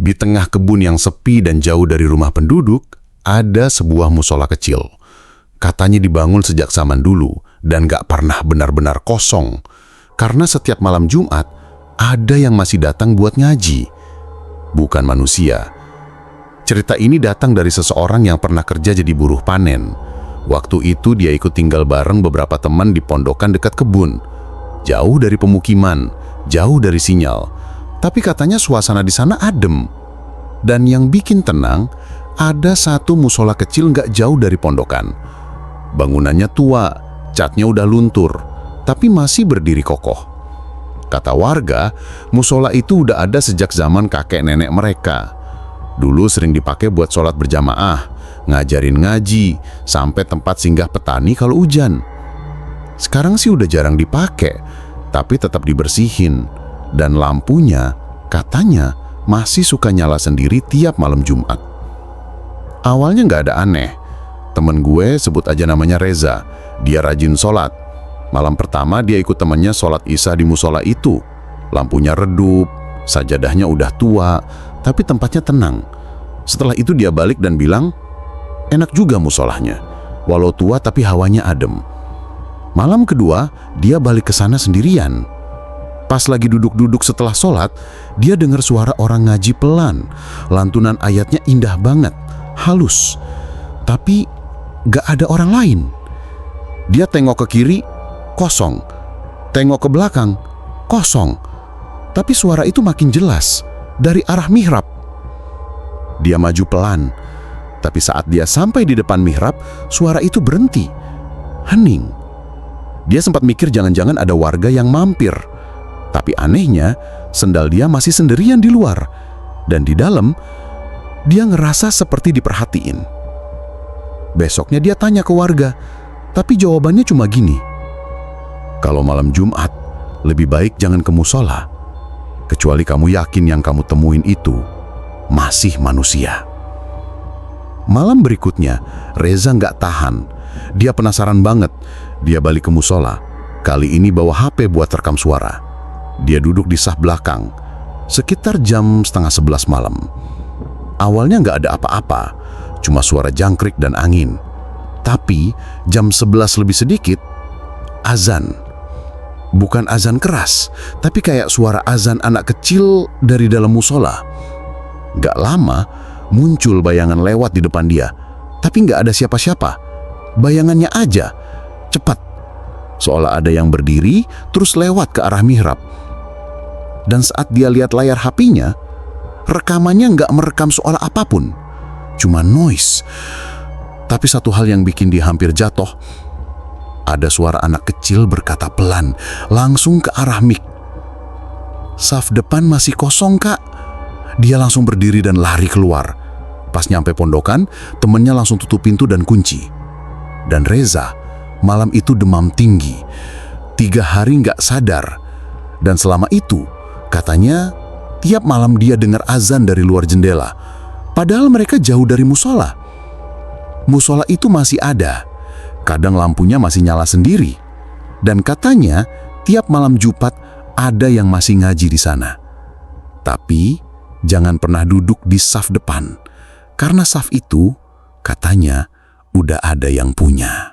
Di tengah kebun yang sepi dan jauh dari rumah penduduk, ada sebuah musola kecil. Katanya dibangun sejak zaman dulu dan gak pernah benar-benar kosong. Karena setiap malam Jumat, ada yang masih datang buat ngaji. Bukan manusia. Cerita ini datang dari seseorang yang pernah kerja jadi buruh panen. Waktu itu dia ikut tinggal bareng beberapa teman di pondokan dekat kebun. Jauh dari pemukiman, jauh dari sinyal. Tapi katanya suasana di sana adem. Dan yang bikin tenang, ada satu musola kecil nggak jauh dari pondokan. Bangunannya tua, catnya udah luntur, tapi masih berdiri kokoh. Kata warga, musola itu udah ada sejak zaman kakek nenek mereka. Dulu sering dipakai buat sholat berjamaah, ngajarin ngaji, sampai tempat singgah petani kalau hujan. Sekarang sih udah jarang dipakai, tapi tetap dibersihin. Dan lampunya katanya masih suka nyala sendiri tiap malam Jumat. Awalnya nggak ada aneh. Temen gue sebut aja namanya Reza. Dia rajin sholat. Malam pertama dia ikut temennya sholat Isya di musola itu. Lampunya redup, sajadahnya udah tua, tapi tempatnya tenang. Setelah itu dia balik dan bilang, enak juga musolahnya. Walau tua tapi hawanya adem. Malam kedua dia balik ke sana sendirian. Pas lagi duduk-duduk setelah sholat, dia dengar suara orang ngaji pelan. Lantunan ayatnya indah banget, halus. Tapi gak ada orang lain. Dia tengok ke kiri, kosong. Tengok ke belakang, kosong. Tapi suara itu makin jelas, dari arah mihrab. Dia maju pelan. Tapi saat dia sampai di depan mihrab, suara itu berhenti. Hening. Dia sempat mikir jangan-jangan ada warga yang mampir. Tapi anehnya, sendal dia masih sendirian di luar. Dan di dalam, dia ngerasa seperti diperhatiin. Besoknya dia tanya ke warga, tapi jawabannya cuma gini. Kalau malam Jumat, lebih baik jangan ke musola. Kecuali kamu yakin yang kamu temuin itu masih manusia. Malam berikutnya, Reza nggak tahan. Dia penasaran banget. Dia balik ke musola. Kali ini bawa HP buat rekam suara. Dia duduk di saf belakang, sekitar jam 10:30 malam. Awalnya nggak ada apa-apa, cuma suara jangkrik dan angin. Tapi jam 11 lebih sedikit, azan. Bukan azan keras, tapi kayak suara azan anak kecil dari dalam musola. Nggak lama, muncul bayangan lewat di depan dia. Tapi nggak ada siapa-siapa. Bayangannya aja, cepat. Seolah ada yang berdiri, terus lewat ke arah mihrab. Dan saat dia lihat layar HP-nya, rekamannya nggak merekam soal apapun, cuma noise. Tapi satu hal yang bikin dia hampir jatuh, ada suara anak kecil berkata pelan, langsung ke arah mic. Saf depan masih kosong, Kak. Dia langsung berdiri dan lari keluar. Pas nyampe pondokan, temennya langsung tutup pintu dan kunci. Dan Reza, malam itu demam tinggi. 3 hari nggak sadar. Dan selama itu, katanya, tiap malam dia dengar azan dari luar jendela. Padahal mereka jauh dari musola. Musola itu masih ada. Kadang lampunya masih nyala sendiri. Dan katanya, tiap malam Jumat ada yang masih ngaji di sana. Tapi, jangan pernah duduk di saf depan. Karena saf itu, katanya, udah ada yang punya.